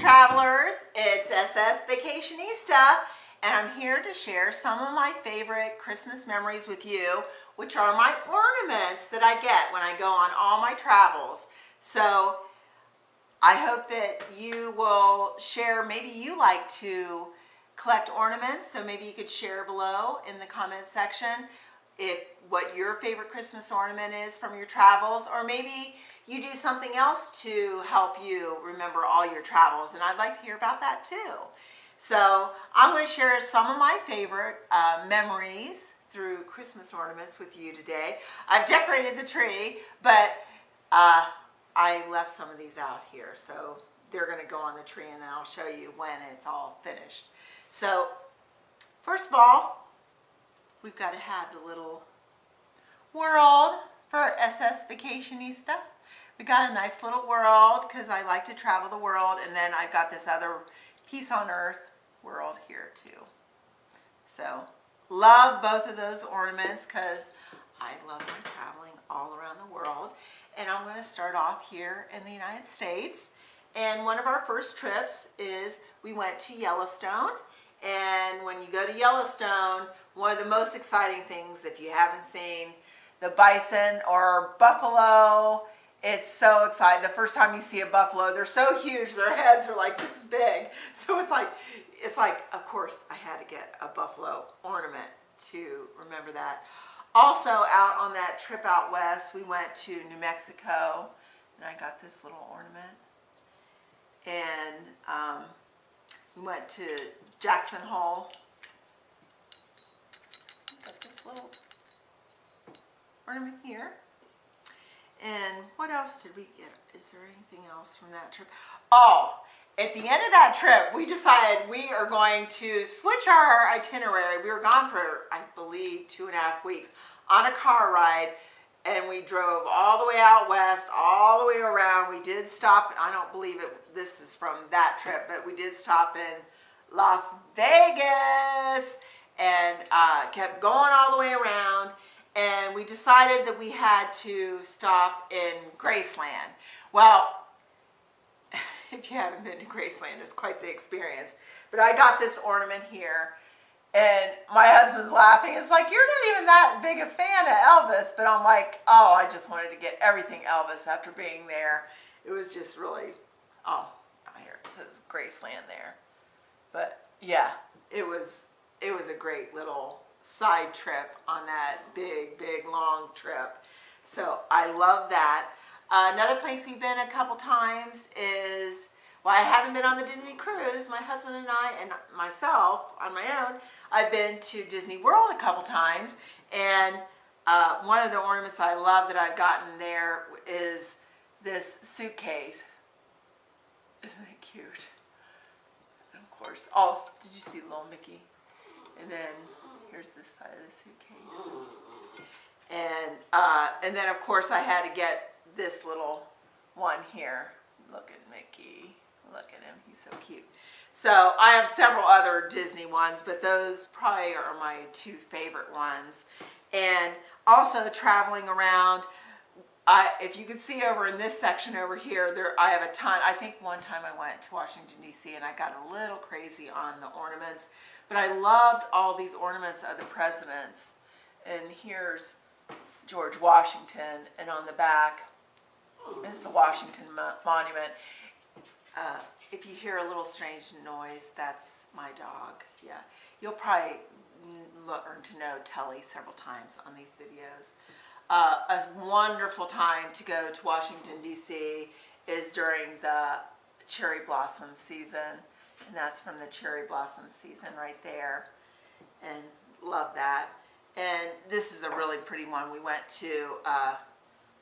travelers, it's SS Vacationista, and I'm here to share some of my favorite Christmas memories with you, which are my ornaments that I get when I go on all my travels. So I hope that you will share, maybe you like to collect ornaments, so maybe you could share below in the comment section what your favorite Christmas ornament is from your travels, or maybe you do something else to help you remember all your travels, and I'd like to hear about that too. So I'm going to share some of my favorite memories through Christmas ornaments with you today. I've decorated the tree, but I left some of these out here, so they're going to go on the tree, and then I'll show you when it's all finished. So first of all, we've got to have the little world for SS Vacationista. We got a nice little world because I like to travel the world, and then I've got this other Peace on Earth world here too. So love both of those ornaments because I love my traveling all around the world. And I'm going to start off here in the United States. And one of our first trips is we went to Yellowstone. And when you go to Yellowstone, one of the most exciting things, if you haven't seen the bison or buffalo, it's so exciting. The first time you see a buffalo, they're so huge, their heads are like this big. So it's like, of course, I had to get a buffalo ornament to remember that. Also, out on that trip out west, we went to New Mexico, and I got this little ornament. And we went to Jackson Hole. Got this little ornament here. And what else did we get? Is there anything else from that trip? Oh, at the end of that trip, we decided we are going to switch our itinerary. We were gone for, I believe, 2.5 weeks on a car ride, and we drove all the way out west, all the way around. We did stop, I don't believe it, this is from that trip, but we did stop in Las Vegas and kept going all the way around. And we decided that we had to stop in Graceland. Well, if you haven't been to Graceland, it's quite the experience. But I got this ornament here, and my husband's laughing. It's like, you're not even that big a fan of Elvis. But I'm like, oh, I just wanted to get everything Elvis after being there. It was just really, oh, here it says Graceland there. But yeah, it was a great little side trip on that big long trip. So I love that. Another place we've been a couple times is, well, I haven't been on the Disney cruise. My husband and I, and myself on my own, I've been to Disney World a couple times. And one of the ornaments I love that I've gotten there is this suitcase. Isn't it cute? And of course, oh, did you see little Mickey? And then here's this side of the suitcase. And then of course I had to get this little one here. Look at Mickey. Look at him. He's so cute. So I have several other Disney ones, but those probably are my two favorite ones. And also traveling around, if you can see over in this section over here, I have a ton. I think one time I went to Washington, D.C. and I got a little crazy on the ornaments. But I loved all these ornaments of the presidents. And here's George Washington, and on the back is the Washington Monument. If you hear a little strange noise, that's my dog. Yeah, you'll probably learn to know Telly several times on these videos. A wonderful time to go to Washington, D.C. is during the cherry blossom season. And that's from the cherry blossom season right there. And love that. And this is a really pretty one. We went to,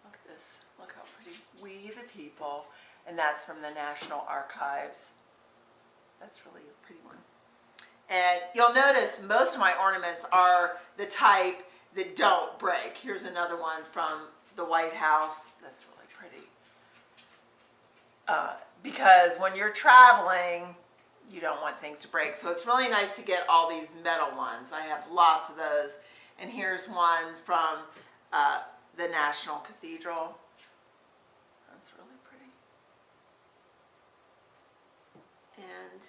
look at this. Look how pretty. We the People. And that's from the National Archives. That's really a pretty one. And you'll notice most of my ornaments are the type that don't break. Here's another one from the White House. That's really pretty. Because when you're traveling, you don't want things to break. So it's really nice to get all these metal ones. I have lots of those. And here's one from the National Cathedral. That's really pretty. And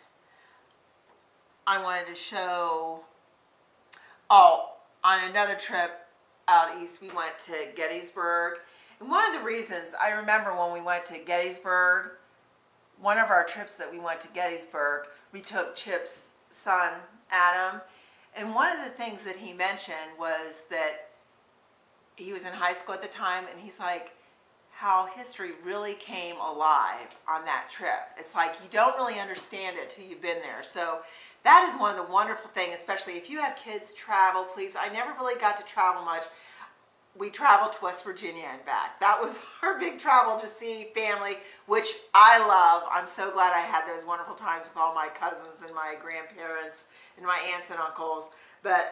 I wanted to show, oh, on another trip out east, we went to Gettysburg. And one of the reasons, I remember when we went to Gettysburg, one of our trips that we went to Gettysburg, we took Chip's son, Adam, and one of the things that he mentioned was that he was in high school at the time, and he's like, how history really came alive on that trip. It's like you don't really understand it till you've been there. So that is one of the wonderful things, especially if you have kids travel, please. I never really got to travel much. We traveled to West Virginia and back. That was our big travel to see family, which I love. I'm so glad I had those wonderful times with all my cousins and my grandparents and my aunts and uncles. But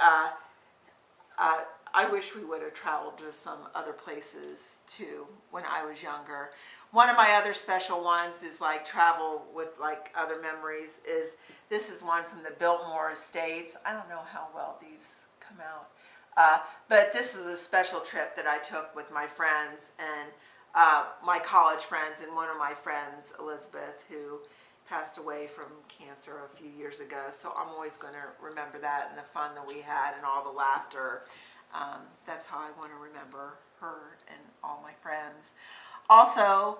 I wish we would have traveled to some other places too when I was younger. One of my other special ones is like travel with like other memories is, this is one from the Biltmore Estates. I don't know how well these come out. But this is a special trip that I took with my friends and my college friends, and one of my friends, Elizabeth, who passed away from cancer a few years ago. So I'm always going to remember that and the fun that we had and all the laughter. That's how I want to remember her and all my friends. Also,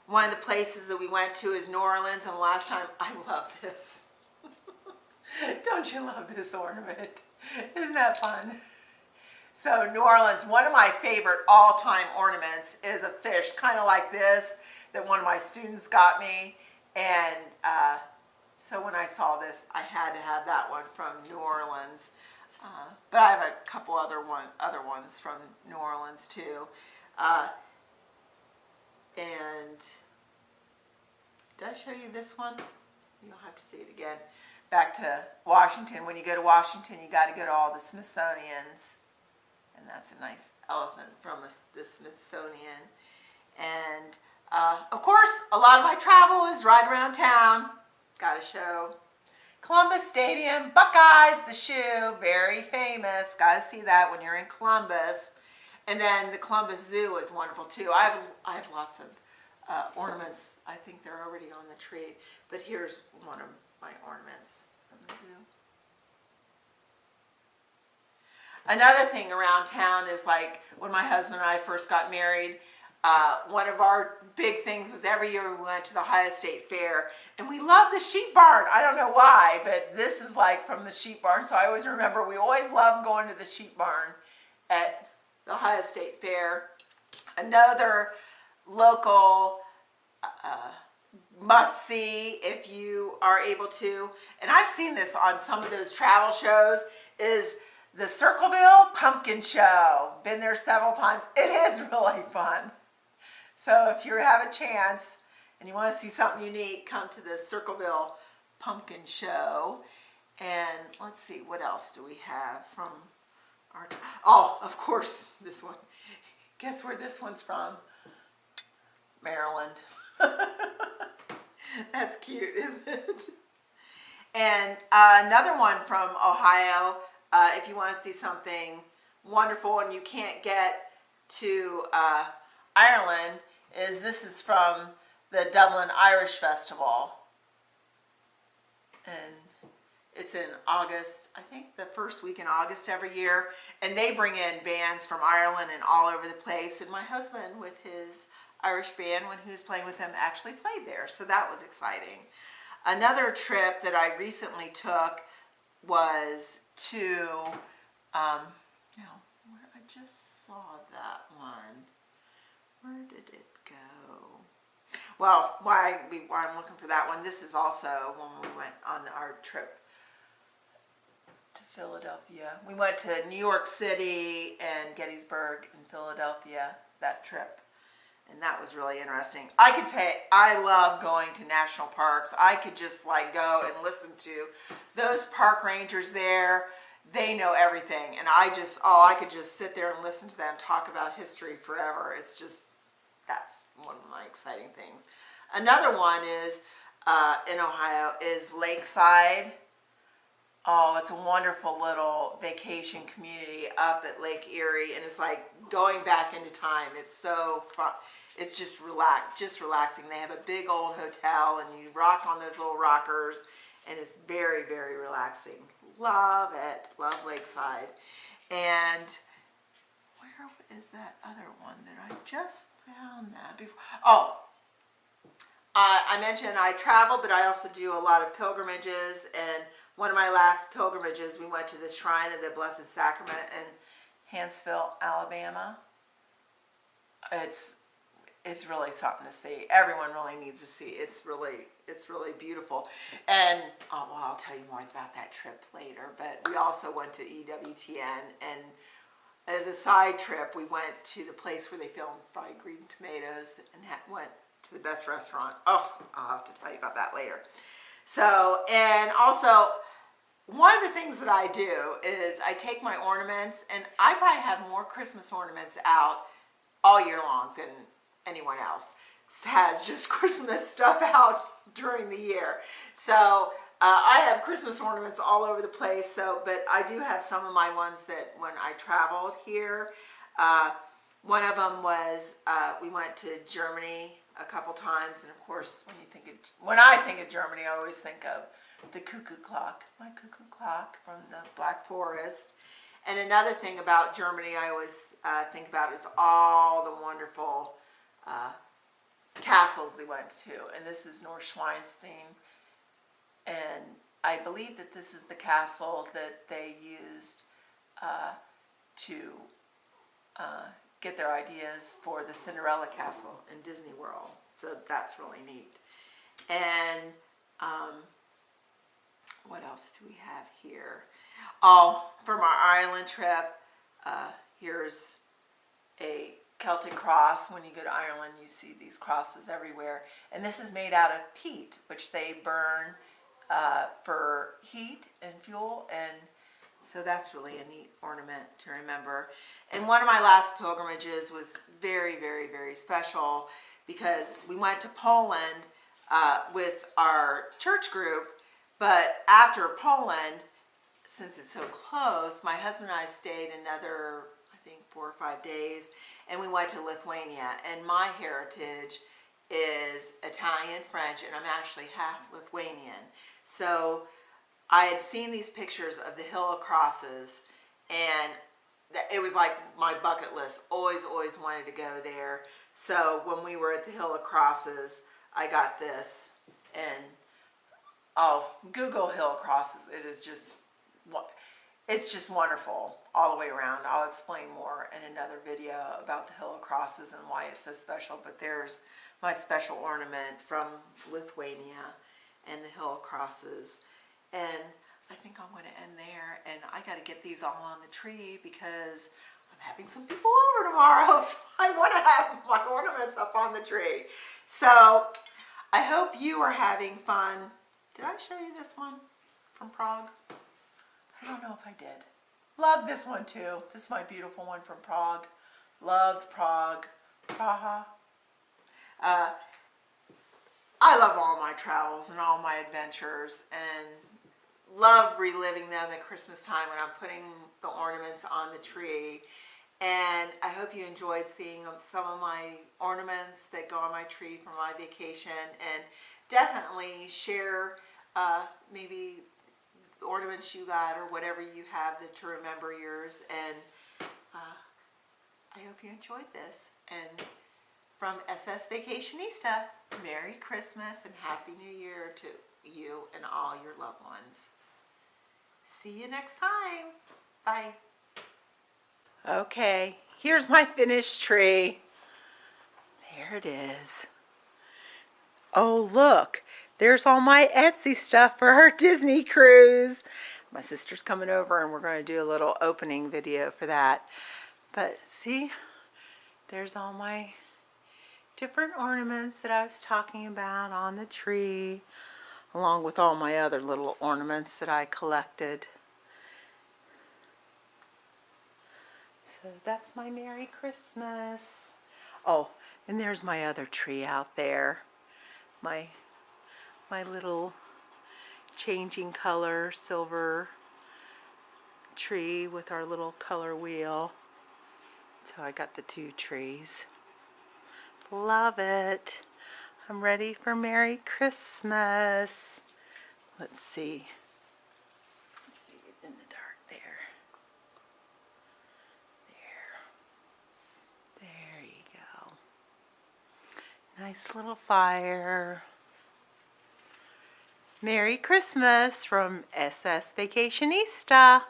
one of the places that we went to is New Orleans, and last time, I love this. Don't you love this ornament? Isn't that fun? So New Orleans, one of my favorite all-time ornaments is a fish, kind of like this, that one of my students got me. And so when I saw this, I had to have that one from New Orleans. But I have a couple other ones from New Orleans too. And did I show you this one? You'll have to see it again. Back to Washington. When you go to Washington, you got to go to all the Smithsonians. And that's a nice elephant from the Smithsonian. And of course, a lot of my travel is right around town. Got to show Columbus Stadium, Buckeyes, the shoe, very famous. Got to see that when you're in Columbus. And then the Columbus Zoo is wonderful too. I have lots of ornaments. I think they're already on the tree. But here's one of my ornaments from the zoo. Another thing around town is like when my husband and I first got married, one of our big things was every year we went to the Ohio State Fair, and we loved the sheep barn. I don't know why, but this is like from the sheep barn, so I always remember we always loved going to the sheep barn at the Ohio State Fair. Another local must see if you are able to, and I've seen this on some of those travel shows, is the Circleville Pumpkin Show. Been there several times. It is really fun. So if you have a chance and you want to see something unique, come to the Circleville Pumpkin Show. And let's see, what else do we have from our... Oh, of course, this one. Guess where this one's from? Maryland. That's cute, isn't it? And another one from Ohio, if you want to see something wonderful and you can't get to Ireland, this is from the Dublin Irish Festival. And it's in August, I think the first week in August every year. And they bring in bands from Ireland and all over the place. And my husband, with his Irish band, when he was playing with them, actually played there. So that was exciting. Another trip that I recently took was to, I just saw that one. Where did it go? Well, while I'm looking for that one, this is also when we went on our trip to Philadelphia. We went to New York City and Gettysburg and Philadelphia, that trip. And that was really interesting. I could say I love going to national parks. I could just like go and listen to those park rangers there. They know everything. And I could just sit there and listen to them talk about history forever. It's just, that's one of my exciting things. Another one is, in Ohio, is Lakeside. Oh, it's a wonderful little vacation community up at Lake Erie. And it's like going back into time. It's so fun. it's just relaxing. They have a big old hotel, and you rock on those little rockers, and it's very, very relaxing. Love it. Love Lakeside. And where is that other one that I just found that before? Oh, I mentioned I travel, but I also do a lot of pilgrimages. And one of my last pilgrimages, we went to the Shrine of the Blessed Sacrament in Huntsville, Alabama. It's really something to see. Everyone really needs to see. It's really beautiful. And oh, well, I'll tell you more about that trip later. But we also went to EWTN, and as a side trip, we went to the place where they filmed Fried Green Tomatoes, and went to the best restaurant. Oh, I'll have to tell you about that later. So, and also, one of the things that I do is I take my ornaments, and I probably have more Christmas ornaments out all year long than anyone else has just Christmas stuff out during the year. So I have Christmas ornaments all over the place. So, but I do have some of my ones that when I traveled here. One of them was we went to Germany a couple times, and of course, when I think of Germany, I always think of the cuckoo clock, my cuckoo clock from the Black Forest. And another thing about Germany I always think about is all the wonderful castles they went to. And this is Neuschwanstein, and I believe that this is the castle that they used to get their ideas for the Cinderella Castle in Disney World. So that's really neat. And what else do we have here? Oh, from our Ireland trip, here's a Celtic cross. When you go to Ireland, you see these crosses everywhere. And this is made out of peat, which they burn for heat and fuel. And so that's really a neat ornament to remember. And one of my last pilgrimages was very, very, very special because we went to Poland with our church group. But after Poland, since it's so close, my husband and I stayed another, I think, 4 or 5 days, and we went to Lithuania. And my heritage is Italian, French, and I'm actually half Lithuanian. So I had seen these pictures of the Hill of Crosses, and it was like my bucket list. Always wanted to go there. So when we were at the Hill of Crosses, I got this, and oh, Google Hill of Crosses. It's just wonderful all the way around. I'll explain more in another video about the Hill of Crosses and why it's so special. But there's my special ornament from Lithuania and the Hill of Crosses. And I think I'm going to end there. And I got to get these all on the tree because I'm having some people over tomorrow. So I want to have my ornaments up on the tree. So I hope you are having fun. Did I show you this one from Prague? I don't know if I did. Love this one too. This is my beautiful one from Prague. Loved Prague. Praha. I love all my travels and all my adventures, and love reliving them at Christmas time when I'm putting the ornaments on the tree. And I hope you enjoyed seeing some of my ornaments that go on my tree from my vacation. And definitely share maybe the ornaments you got or whatever you have to remember yours. And I hope you enjoyed this. And from SS Vacationista, Merry Christmas and Happy New Year to you and all your loved ones. See you next time. Bye. Okay, here's my finished tree. There it is. Oh, look, there's all my Etsy stuff for our Disney cruise. My sister's coming over and we're going to do a little opening video for that. But see, there's all my different ornaments that I was talking about on the tree, along with all my other little ornaments that I collected. So that's my Merry Christmas. Oh, and there's my other tree out there. My little changing color silver tree with our little color wheel. So I got the 2 trees. Love it. I'm ready for Merry Christmas. Let's see. Let's see it in the dark there. There you go. Nice little fire. Merry Christmas from SS Vacationista.